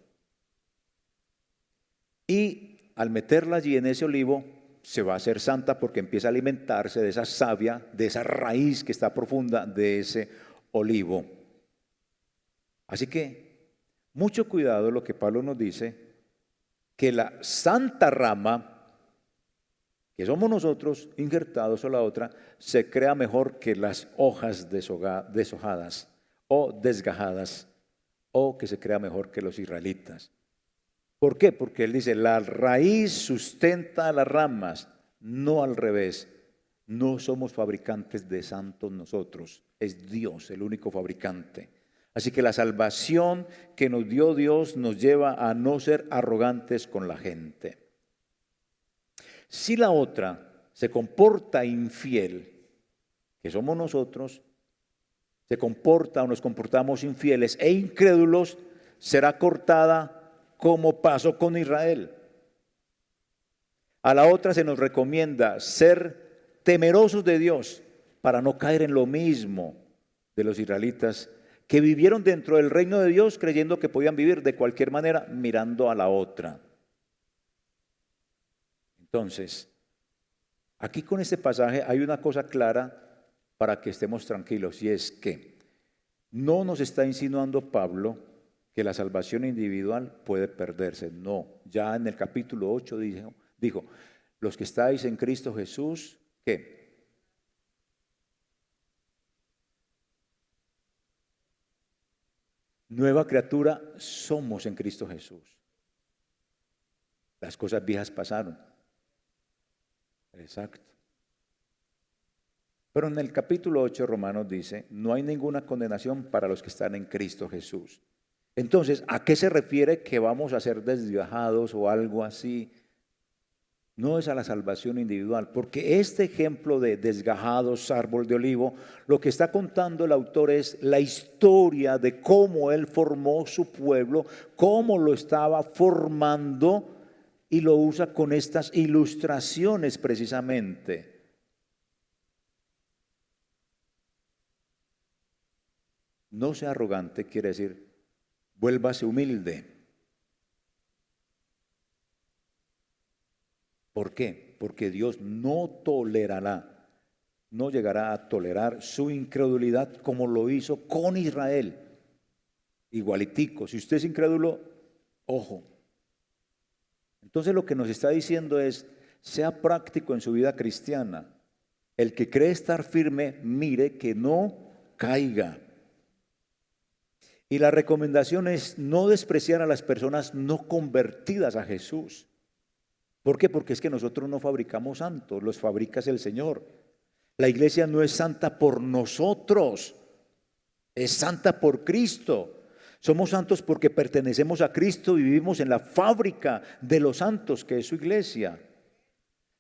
Y al meterla allí en ese olivo, se va a hacer santa porque empieza a alimentarse de esa savia, de esa raíz que está profunda de ese olivo. Así que mucho cuidado lo que Pablo nos dice, que la santa rama, que somos nosotros injertados o la otra, se crea mejor que las hojas deshojadas o desgajadas, o que se crea mejor que los israelitas. ¿Por qué? Porque él dice, la raíz sustenta a las ramas, no al revés. No somos fabricantes de santos nosotros, es Dios el único fabricante. Así que la salvación que nos dio Dios nos lleva a no ser arrogantes con la gente. Si la otra se comporta infiel, que somos nosotros, se comporta o nos comportamos infieles e incrédulos, será cortada como pasó con Israel. A la otra se nos recomienda ser temerosos de Dios para no caer en lo mismo de los israelitas que vivieron dentro del reino de Dios creyendo que podían vivir de cualquier manera mirando a la otra. Entonces, aquí con este pasaje hay una cosa clara para que estemos tranquilos, y es que no nos está insinuando Pablo que la salvación individual puede perderse. No, ya en el capítulo 8 dijo, los que estáis en Cristo Jesús, ¿qué? Nueva criatura somos en Cristo Jesús. Las cosas viejas pasaron. Exacto. Pero en el capítulo 8 Romanos dice, no hay ninguna condenación para los que están en Cristo Jesús. Entonces, ¿a qué se refiere que vamos a ser desviajados o algo así? No es a la salvación individual, porque este ejemplo de desgajados, árbol de olivo, lo que está contando el autor es la historia de cómo él formó su pueblo, cómo lo estaba formando, y lo usa con estas ilustraciones precisamente. No sea arrogante, quiere decir, vuélvase humilde. ¿Por qué? Porque Dios no tolerará, no llegará a tolerar su incredulidad como lo hizo con Israel. Igualitico, si usted es incrédulo, ojo. Entonces lo que nos está diciendo es, sea práctico en su vida cristiana. El que cree estar firme, mire que no caiga. Y la recomendación es no despreciar a las personas no convertidas a Jesús. ¿Por qué? Porque es que nosotros no fabricamos santos, los fabrica el Señor. La iglesia no es santa por nosotros, es santa por Cristo. Somos santos porque pertenecemos a Cristo y vivimos en la fábrica de los santos, que es su iglesia.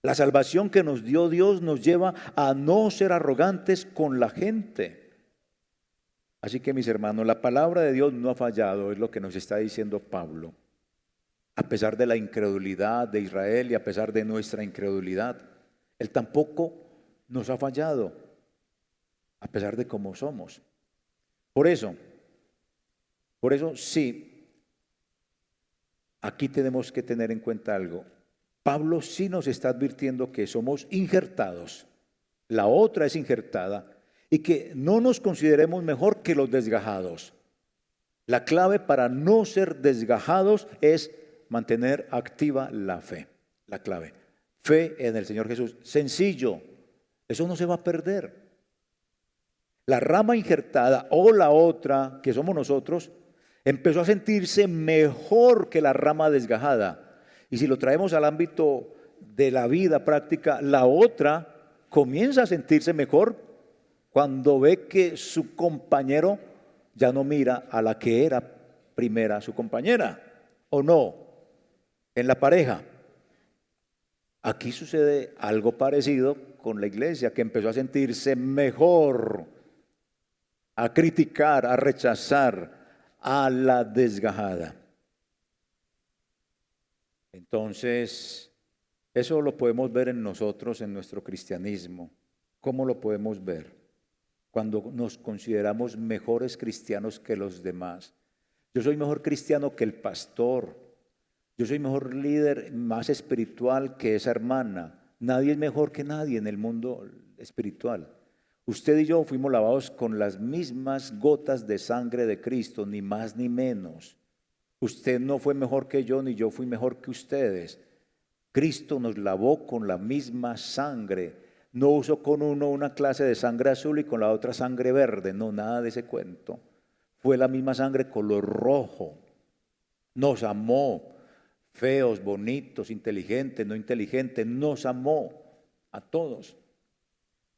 La salvación que nos dio Dios nos lleva a no ser arrogantes con la gente. Así que, mis hermanos, la palabra de Dios no ha fallado, es lo que nos está diciendo Pablo. A pesar de la incredulidad de Israel y a pesar de nuestra incredulidad, Él tampoco nos ha fallado, a pesar de cómo somos. Por eso sí, aquí tenemos que tener en cuenta algo. Pablo sí nos está advirtiendo que somos injertados, la otra es injertada, y que no nos consideremos mejor que los desgajados. La clave para no ser desgajados es mantener activa la fe, la clave. Fe en el Señor Jesús. Sencillo, eso no se va a perder. La rama injertada o la otra, que somos nosotros, empezó a sentirse mejor que la rama desgajada. Y si lo traemos al ámbito de la vida práctica, la otra comienza a sentirse mejor cuando ve que su compañero ya no mira a la que era primera su compañera, ¿o no? En la pareja. Aquí sucede algo parecido con la iglesia, que empezó a sentirse mejor, a criticar, a rechazar a la desgajada. Entonces, eso lo podemos ver en nosotros, en nuestro cristianismo. ¿Cómo lo podemos ver? Cuando nos consideramos mejores cristianos que los demás. Yo soy mejor cristiano que el pastor. Yo soy mejor líder, más espiritual que esa hermana. Nadie es mejor que nadie en el mundo espiritual. Usted y yo fuimos lavados con las mismas gotas de sangre de Cristo, ni más ni menos. Usted no fue mejor que yo, ni yo fui mejor que ustedes. Cristo nos lavó con la misma sangre. No usó con uno una clase de sangre azul y con la otra sangre verde. No, nada de ese cuento. Fue la misma sangre color rojo. Nos amó. Feos, bonitos, inteligentes, no inteligentes. Nos amó a todos.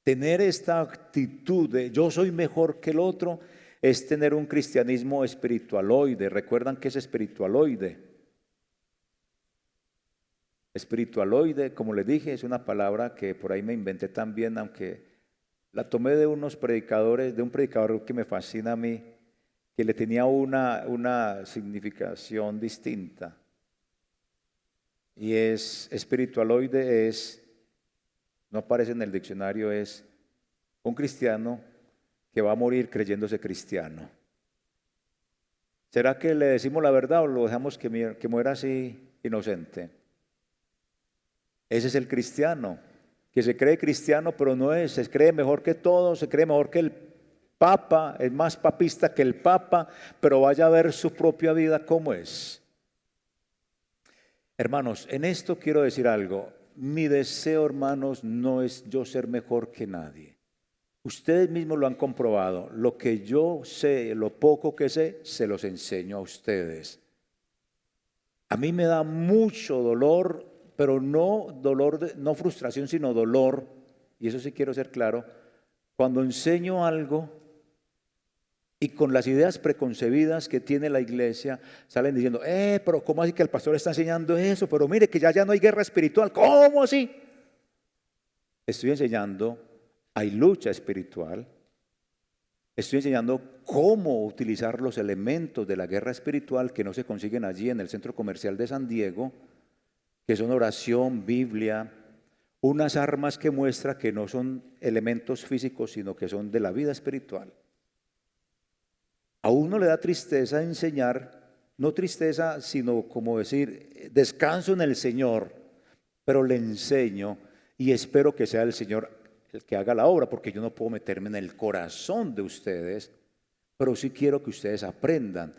Tener esta actitud de yo soy mejor que el otro es tener un cristianismo espiritualoide. ¿Recuerdan qué es espiritualoide? Espiritualoide, como les dije, es una palabra que por ahí me inventé también, aunque la tomé de unos predicadores, de un predicador que me fascina a mí, que le tenía una significación distinta. Y es espiritualoide, no aparece en el diccionario, es un cristiano que va a morir creyéndose cristiano. ¿Será que le decimos la verdad o lo dejamos que muera así inocente? Ese es el cristiano, que se cree cristiano pero no es, se cree mejor que todos, se cree mejor que el Papa, es más papista que el Papa, pero vaya a ver su propia vida cómo es. Hermanos, en esto quiero decir algo. Mi deseo, hermanos, no es yo ser mejor que nadie. Ustedes mismos lo han comprobado. Lo que yo sé, lo poco que sé, se los enseño a ustedes. A mí me da mucho dolor, pero no dolor, no frustración, sino dolor. Y eso sí quiero ser claro. Cuando enseño algo y con las ideas preconcebidas que tiene la iglesia, salen diciendo, pero ¿cómo así que el pastor está enseñando eso? Pero mire que ya no hay guerra espiritual. ¿Cómo así? Estoy enseñando, hay lucha espiritual. Estoy enseñando cómo utilizar los elementos de la guerra espiritual que no se consiguen allí en el centro comercial de San Diego, que son oración, Biblia, unas armas que muestra que no son elementos físicos, sino que son de la vida espiritual. A uno le da tristeza enseñar, no tristeza, sino como decir, descanso en el Señor, pero le enseño y espero que sea el Señor el que haga la obra, porque yo no puedo meterme en el corazón de ustedes, pero sí quiero que ustedes aprendan.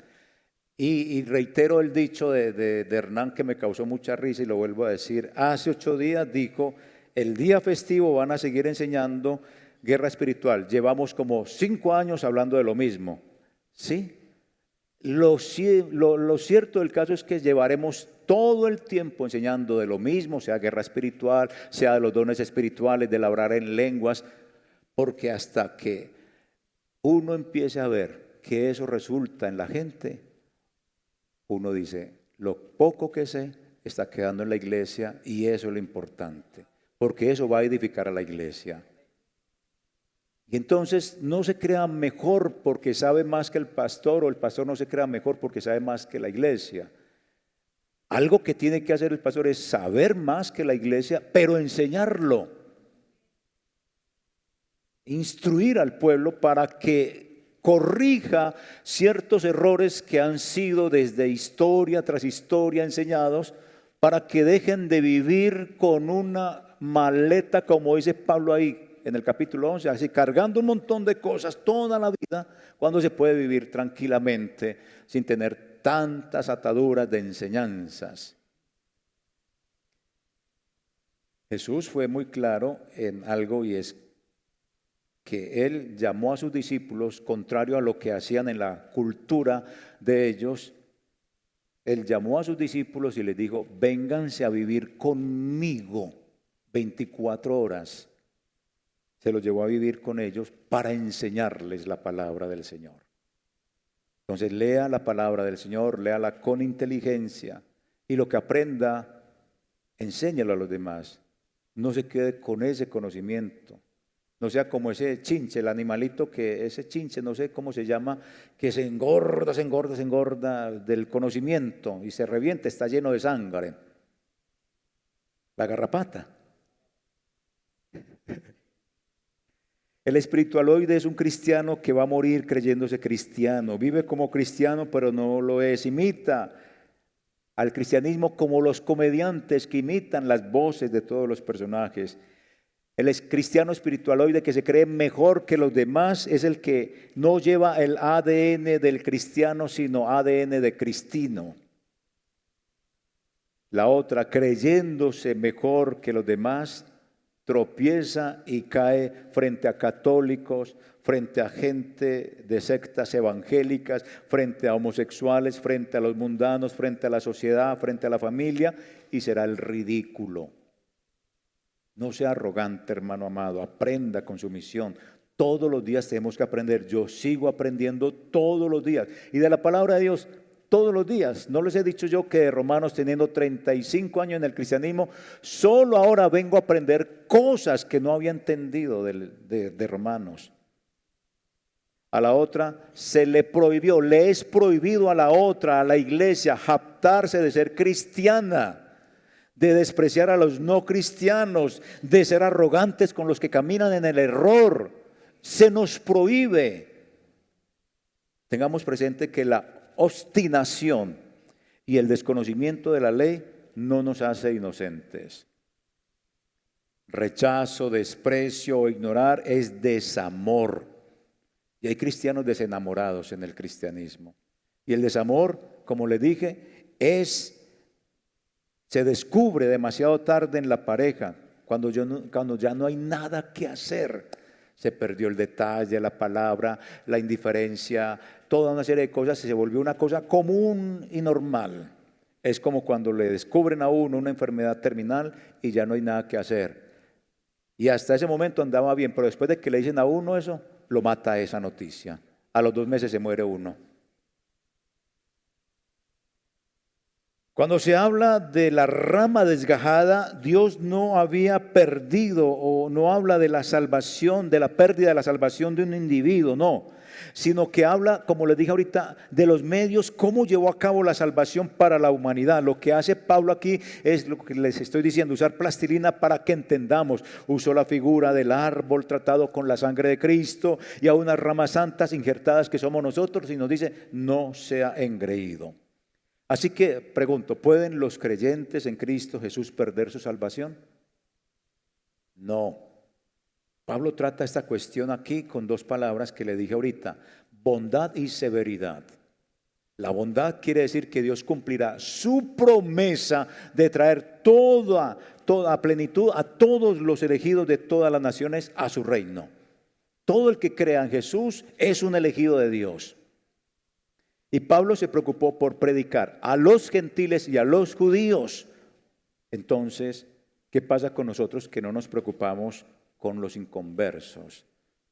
Y reitero el dicho de Hernán que me causó mucha risa y lo vuelvo a decir. Hace 8 días dijo, el día festivo van a seguir enseñando guerra espiritual. Llevamos como 5 años hablando de lo mismo. ¿Sí? Lo cierto del caso es que llevaremos todo el tiempo enseñando de lo mismo, sea guerra espiritual, sea de los dones espirituales, de hablar en lenguas, porque hasta que uno empiece a ver que eso resulta en la gente, uno dice, lo poco que sé está quedando en la iglesia y eso es lo importante, porque eso va a edificar a la iglesia. Y entonces no se crea mejor porque sabe más que el pastor, o el pastor no se crea mejor porque sabe más que la iglesia. Algo que tiene que hacer el pastor es saber más que la iglesia, pero enseñarlo. Instruir al pueblo para que corrija ciertos errores que han sido desde historia tras historia enseñados, para que dejen de vivir con una maleta, como dice Pablo ahí en el capítulo 11, así cargando un montón de cosas toda la vida, cuando se puede vivir tranquilamente sin tener tantas ataduras de enseñanzas. Jesús fue muy claro en algo, y es que Él llamó a sus discípulos, contrario a lo que hacían en la cultura de ellos. Él llamó a sus discípulos y les dijo, vénganse a vivir conmigo 24 horas. Se los llevó a vivir con ellos para enseñarles la palabra del Señor. Entonces lea la palabra del Señor, léala con inteligencia y lo que aprenda, enséñalo a los demás. No se quede con ese conocimiento. No sea como ese chinche, el animalito ese chinche, no sé cómo se llama, que se engorda del conocimiento y se revienta, está lleno de sangre. La garrapata. El espiritualoide es un cristiano que va a morir creyéndose cristiano. Vive como cristiano, pero no lo es. Imita al cristianismo como los comediantes que imitan las voces de todos los personajes. cristiano espiritualoide que se cree mejor que los demás es el que no lleva el ADN del cristiano, sino ADN de cristino. La otra, creyéndose mejor que los demás, tropieza y cae frente a católicos, frente a gente de sectas evangélicas, frente a homosexuales, frente a los mundanos, frente a la sociedad, frente a la familia, y será el ridículo. No sea arrogante, hermano amado, aprenda con su misión. Todos los días tenemos que aprender. Yo sigo aprendiendo todos los días. Y de la palabra de Dios, todos los días. No les he dicho yo que de Romanos, teniendo 35 años en el cristianismo, solo ahora vengo a aprender cosas que no había entendido de Romanos. A la otra se le prohibió, le es prohibido a la otra, a la iglesia, jactarse de ser cristiana, de despreciar a los no cristianos, de ser arrogantes con los que caminan en el error. Se nos prohíbe. Tengamos presente que la obstinación y el desconocimiento de la ley no nos hace inocentes. Rechazo, desprecio o ignorar es desamor. Y hay cristianos desenamorados en el cristianismo. Y el desamor, como le dije, se descubre demasiado tarde en la pareja, cuando ya no hay nada que hacer. Se perdió el detalle, la palabra, la indiferencia, toda una serie de cosas, se volvió una cosa común y normal. Es como cuando le descubren a uno una enfermedad terminal y ya no hay nada que hacer. Y hasta ese momento andaba bien, pero después de que le dicen a uno eso, lo mata esa noticia. A los 2 meses se muere uno. Cuando se habla de la rama desgajada, Dios no había perdido o no habla de la salvación, de la pérdida de la salvación de un individuo, no. Sino que habla, como les dije ahorita, de los medios, cómo llevó a cabo la salvación para la humanidad. Lo que hace Pablo aquí es lo que les estoy diciendo, usar plastilina para que entendamos. Usó la figura del árbol tratado con la sangre de Cristo y a unas ramas santas injertadas que somos nosotros y nos dice, no sea engreído. Así que pregunto, ¿pueden los creyentes en Cristo Jesús perder su salvación? No. Pablo trata esta cuestión aquí con 2 palabras que le dije ahorita, bondad y severidad. La bondad quiere decir que Dios cumplirá su promesa de traer toda plenitud a todos los elegidos de todas las naciones a su reino. Todo el que crea en Jesús es un elegido de Dios. Y Pablo se preocupó por predicar a los gentiles y a los judíos. Entonces, ¿qué pasa con nosotros que no nos preocupamos con los inconversos,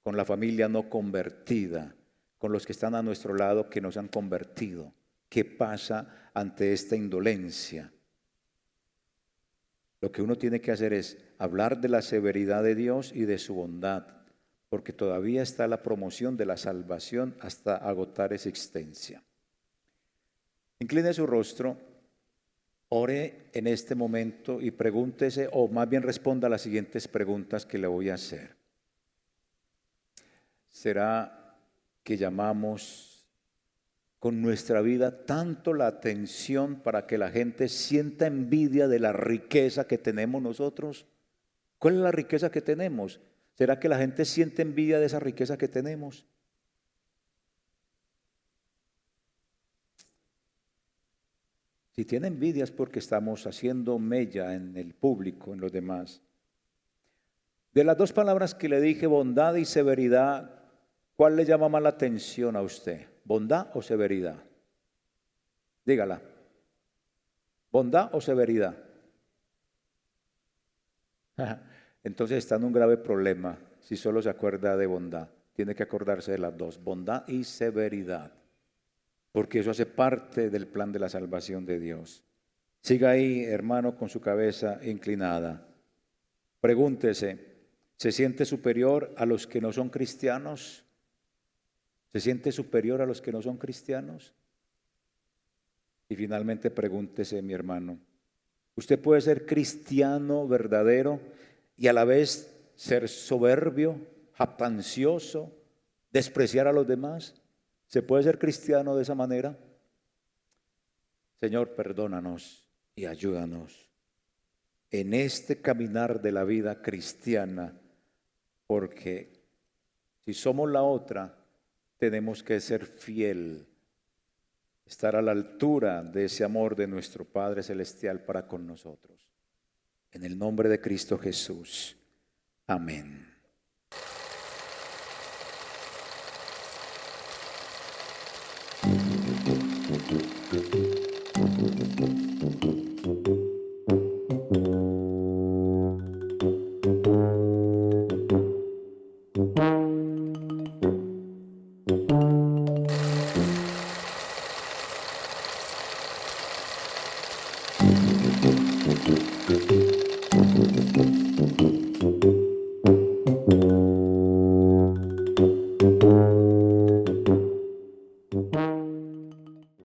con la familia no convertida, con los que están a nuestro lado que nos han convertido? ¿Qué pasa ante esta indolencia? Lo que uno tiene que hacer es hablar de la severidad de Dios y de su bondad, porque todavía está la promoción de la salvación hasta agotar esa existencia. Incline su rostro, ore en este momento y pregúntese, o más bien responda a las siguientes preguntas que le voy a hacer. ¿Será que llamamos con nuestra vida tanto la atención para que la gente sienta envidia de la riqueza que tenemos nosotros? ¿Cuál es la riqueza que tenemos? ¿Será que la gente siente envidia de esa riqueza que tenemos? Si tiene envidia es porque estamos haciendo mella en el público, en los demás. De las 2 palabras que le dije, bondad y severidad, ¿cuál le llama más la atención a usted? ¿Bondad o severidad? Dígala. ¿Bondad o severidad? Entonces está en un grave problema si solo se acuerda de bondad. Tiene que acordarse de las 2, bondad y severidad, porque eso hace parte del plan de la salvación de Dios. Siga ahí, hermano, con su cabeza inclinada. Pregúntese, ¿se siente superior a los que no son cristianos? ¿Se siente superior a los que no son cristianos? Y finalmente pregúntese, mi hermano, ¿usted puede ser cristiano verdadero y a la vez ser soberbio, jactancioso, despreciar a los demás? ¿Se puede ser cristiano de esa manera? Señor, perdónanos y ayúdanos. en este caminar de la vida cristiana, porque si somos la otra, tenemos que ser fiel, estar a la altura de ese amor de nuestro Padre Celestial para con nosotros. En el nombre de Cristo Jesús. Amén.